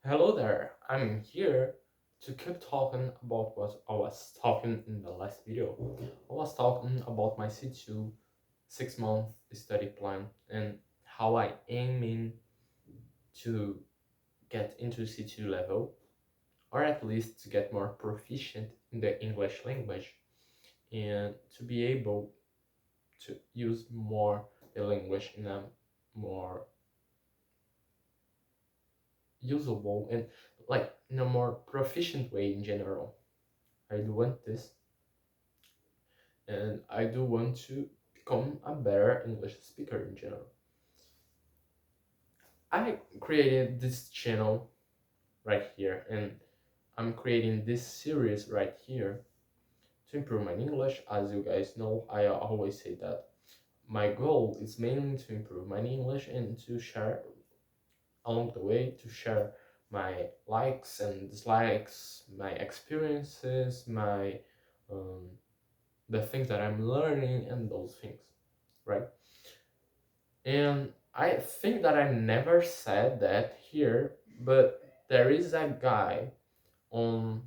Hello there, I'm here to keep talking about what I was talking in the last video. I was talking about my C2 6-month study plan and how I aiming to get into C2 level, or at least to get more proficient in the English language and to be able to use more the language in a more usable and like in a more proficient way in general. I do want this, and I do want to become a better English speaker in general. I created this channel right here, and I'm creating this series right here to improve my English. As you guys know, I always say that my goal is mainly to improve my English and to share along the way, to share my likes and dislikes, my experiences, my um, the things that I'm learning and those things, right? And I think that I never said that here, but there is a guy on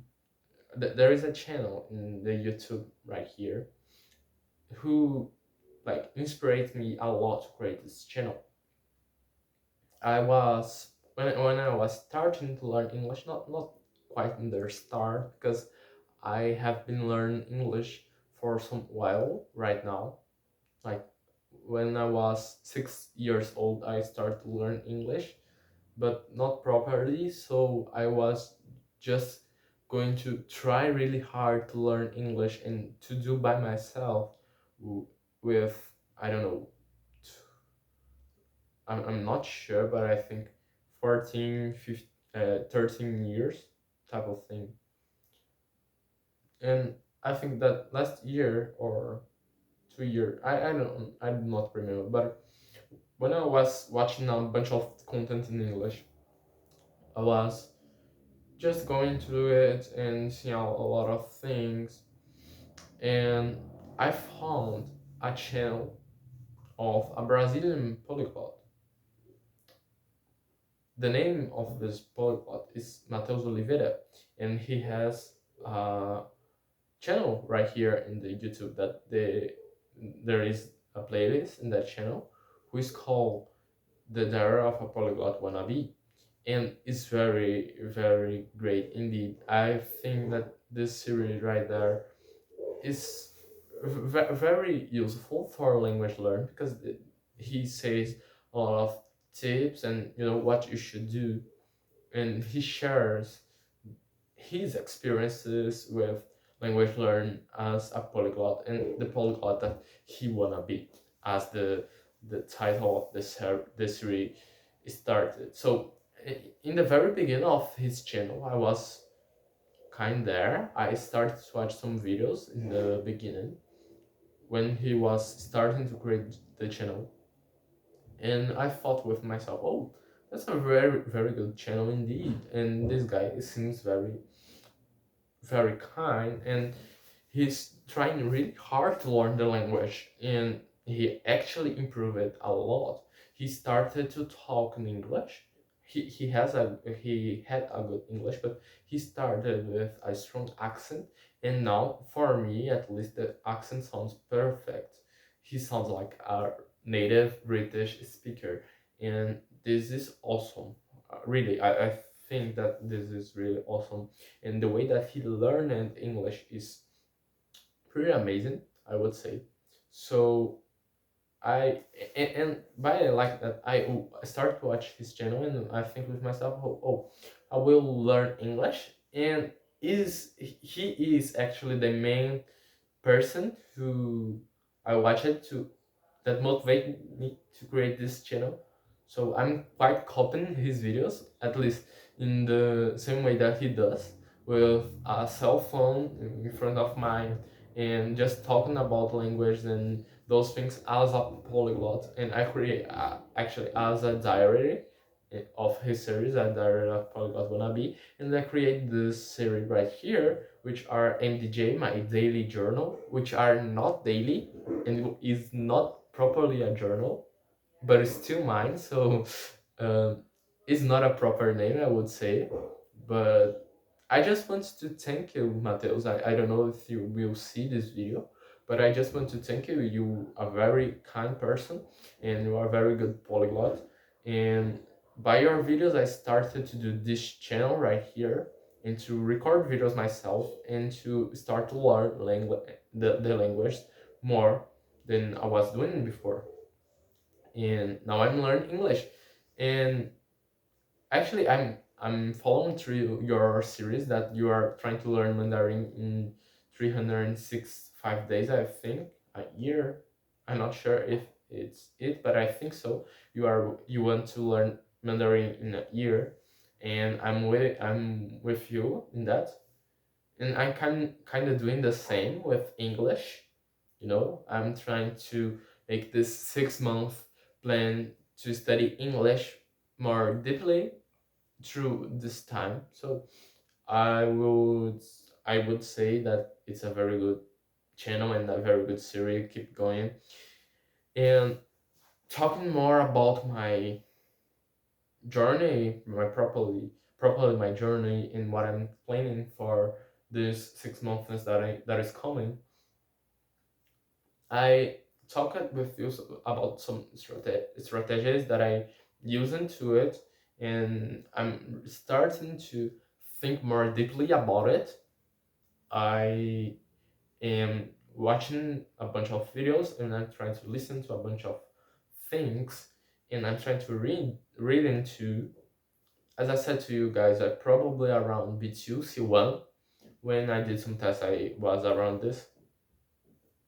there is a channel in the YouTube right here who like inspired me a lot to create this channel. I was when I was starting to learn English, not quite in the start because I have been learning English for some while right now. Like when I was 6 years old, I started to learn English, but not properly. So I was just going to try really hard to learn English and to do by myself with, I don't know, I'm not sure, but I think 14, 15, 13 years type of thing. And I think that last year or 2 years, I do not remember, but when I was watching a bunch of content in English, I was just going through it and seeing a lot of things, and I found a channel of a Brazilian polyglot. The name of this polyglot is Mateus Oliveira, and he has a channel right here in the YouTube that there is a playlist in that channel who is called The Diary of a Polyglot Wannabe, and it's very great indeed. I think that this series right there is very useful for language learn because he says a lot of tips and what you should do, and he shares his experiences with language learn as a polyglot and the polyglot that he wanna be, as the title of this series started. So in the very beginning of his channel, I was kind there. I started to watch some videos in the beginning when he was starting to create the channel, and I thought with myself, oh, that's a very good channel indeed, and this guy seems very kind, and he's trying really hard to learn the language, and he actually improved it a lot. He started to talk in English. He had a good English, but he started with a strong accent, and now for me at least the accent sounds perfect. He sounds like a native British speaker, and this is awesome. Really, I think that this is really awesome, and the way that he learned English is pretty amazing, I would say. So and by like that, I started to watch his channel, and I think with myself, oh, I will learn English, and he is actually the main person who I watched to that motivated me to create this channel. So I'm quite copying his videos, at least in the same way that he does, with a cell phone in front of mine and just talking about language and those things as a polyglot. And I create actually as a diary of his series, a diary of polyglot wannabe, and I create this series right here, which are MDJ, my daily journal, which are not daily and is not properly a journal, but it's still mine. So um, It's not a proper name, I would say, but I just want to thank you, Mateus. I don't know if you will see this video, but I just want to thank you. You are a very kind person, and you are a very good polyglot. And by your videos, I started to do this channel right here, and to record videos myself, and to start to learn the language more than I was doing before. And now I'm learning English, and actually, I'm following through your series that you are trying to learn Mandarin in 365 days, I think, a year. I'm not sure if it's it, but I think so. You want to learn Mandarin in a year, and I'm with you in that. And I'm kind of doing the same with English. I'm trying to make this 6 month plan to study English more deeply through this time. So I would I would say that it's a very good channel and a very good series. Keep going. And talking more about my journey, my properly my journey and what I'm planning for this 6 months that is coming. I talked with you about some strategies that I use into it, and I'm starting to think more deeply about it. I am watching a bunch of videos, and I'm trying to listen to a bunch of things, and I'm trying to read into. As I said to you guys, I probably around B2 C1. When I did some tests, I was around this,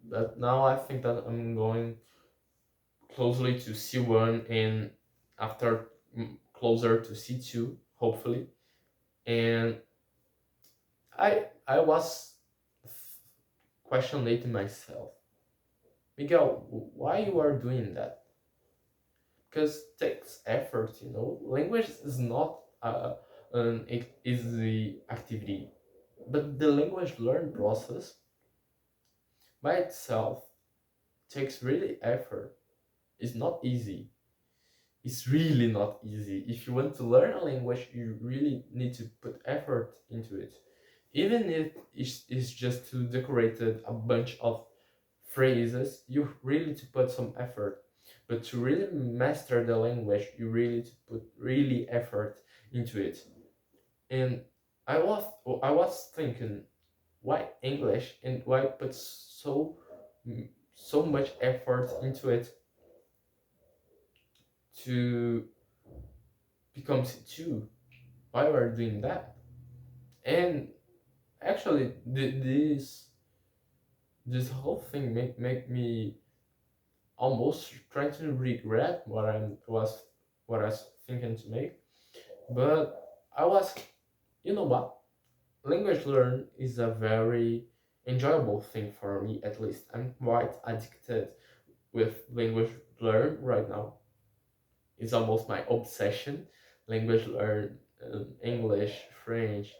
but now I think that I'm going closely to C1, and after closer to C2, hopefully. And I was questioning myself, Miguel, why you are doing that? Because it takes effort. Language is not an easy activity, but the language learn process by itself takes really effort. It's not easy. It's really not easy. If you want to learn a language, you really need to put effort into it. Even if it's just to decorate a bunch of phrases, you really to put some effort. But to really master the language, you really to put really effort into it. And I was thinking, why English and why put so much effort into it to become C2? Why we're doing that? And actually, this whole thing make me almost trying to regret what I was thinking to make. But I was, you know what? Language learn is a very enjoyable thing for me. At least I'm quite addicted with language learn right now. It's almost my obsession. Language learn, English, French.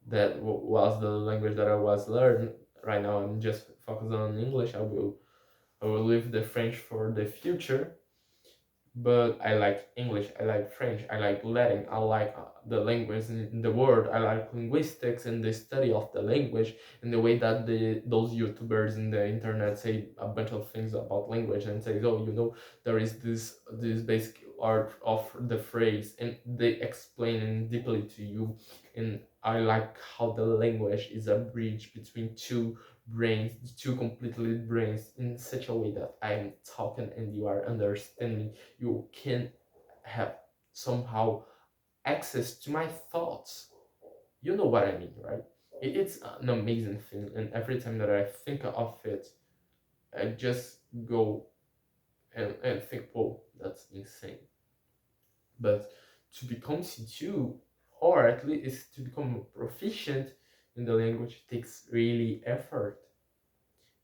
That was the language that I was learning. Right now, I'm just focused on English. I will leave the French for the future, but I like English, I like French, I like Latin, I like the language in the world, I like linguistics and the study of the language, and the way that those YouTubers in the internet say a bunch of things about language and say, oh, there is this basic art of the phrase, and they explain it deeply to you. And I like how the language is a bridge between two completely brains, in such a way that I am talking and you are understanding. You can have somehow access to my thoughts. You know what I mean, right? It's an amazing thing, and every time that I think of it, I just go and think, oh, that's insane. But to become C2, or at least to become proficient in the language, takes really effort.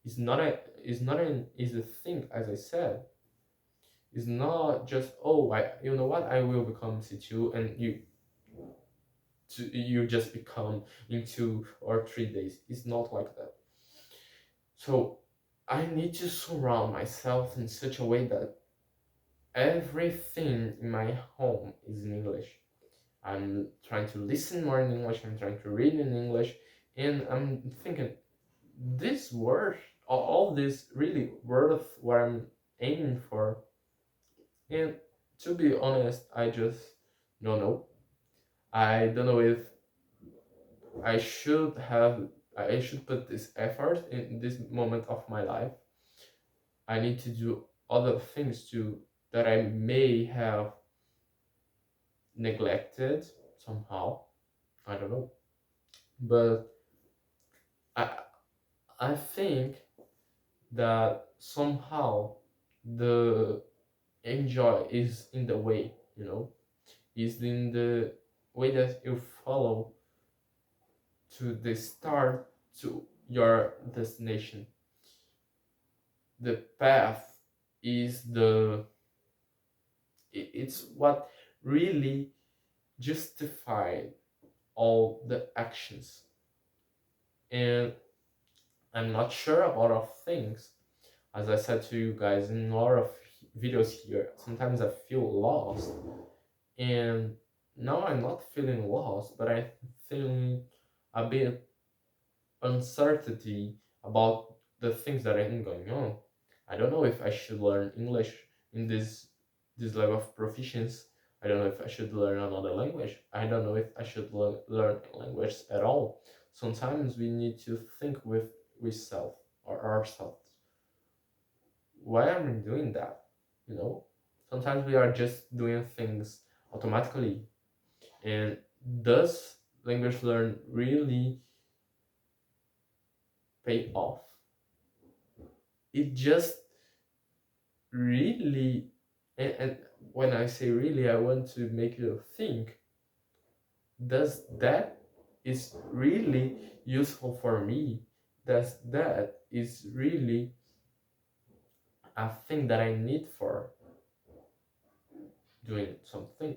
It's not an easy thing, as I said. It's not just, oh, you know what, I will become C2, and you just become in 2 or 3 days. It's not like that. So I need to surround myself in such a way that everything in my home is in English. I'm trying to listen more in English, I'm trying to read in English, and I'm thinking, this word, all this really worth what I'm aiming for. And to be honest, I just don't know. I don't know if I should have, I should put this effort in this moment of my life. I need to do other things too that I may have neglected somehow. I don't know. But I I think that somehow the enjoy is in the way, is in the way that you follow to the start to your destination. The path is it's what really justify all the actions. And I'm not sure a lot of things. As I said to you guys in a lot of videos here, sometimes I feel lost. And now I'm not feeling lost, but I'm feeling a bit uncertainty about the things that are going on. I don't know if I should learn English in this level of proficiency. I don't know if I should learn another language. I don't know if I should learn language at all. Sometimes we need to think with self or ourselves. Why am I doing that? You know, sometimes we are just doing things automatically. And does language learn really pay off? It just really, and when I say really, I want to make you think, does that is really useful for me? Does that is really a thing that I need for doing something?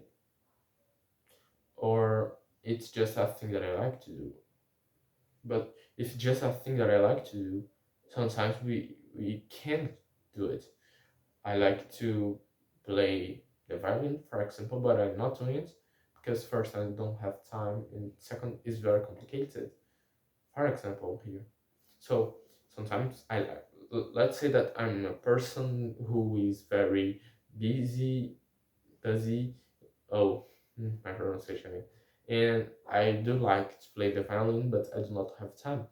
Or it's just a thing that I like to do? But if it's just a thing that I like to do, sometimes we can't do it. I like to play the violin, for example, but I'm not doing it because first I don't have time, and second it's very complicated. For example, here. So sometimes let's say that I'm a person who is very busy, busy. Oh, my pronunciation. And I do like to play the violin, but I do not have time.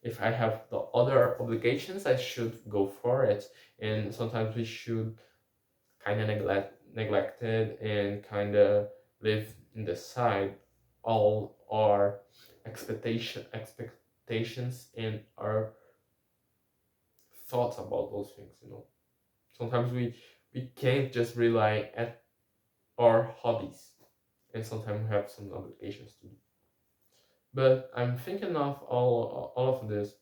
If I have the other obligations, I should go for it. And sometimes we should kind of neglected and kind of live in the side all our expectations and our thoughts about those things. Sometimes we can't just rely at our hobbies, and sometimes we have some obligations to do. But I'm thinking of all of this,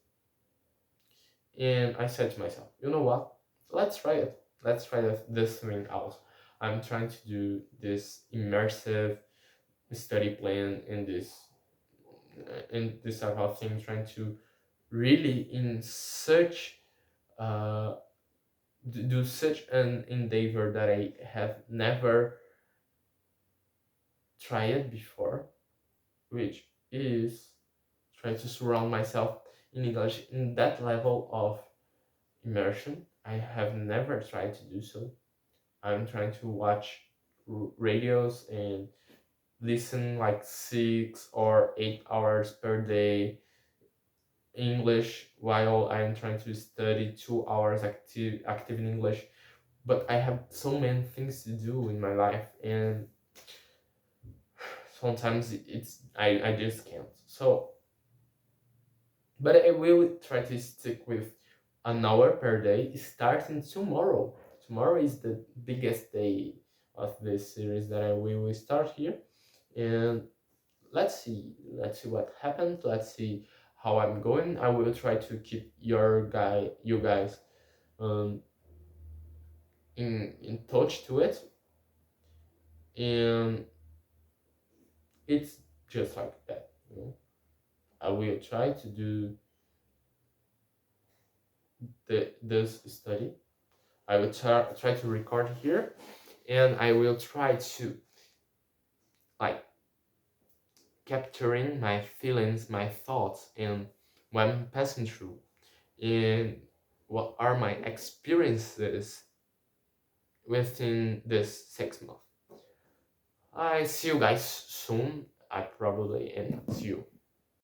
and I said to myself, you know what, let's try it. Let's try this thing out. I'm trying to do this immersive study plan in this type of thing, trying to really in such uh do such an endeavor that I have never tried before, which is trying to surround myself in English in that level of immersion. I have never tried to do so. I'm trying to watch radios and listen like 6 or 8 hours per day English while I'm trying to study 2 hours active in English. But I have so many things to do in my life, and sometimes I just can't. So, but I will try to stick with an hour per day starting tomorrow. Tomorrow is the biggest day of this series that I will start here, and let's see what happens. Let's see how I'm going. I will try to keep you guys um in touch to it, and it's just like that. I will try to do this study. I will try to record here, and I will try to like capturing my feelings, my thoughts, and what I'm passing through, and what are my experiences within this 6 months. I see you guys soon. I probably and see you.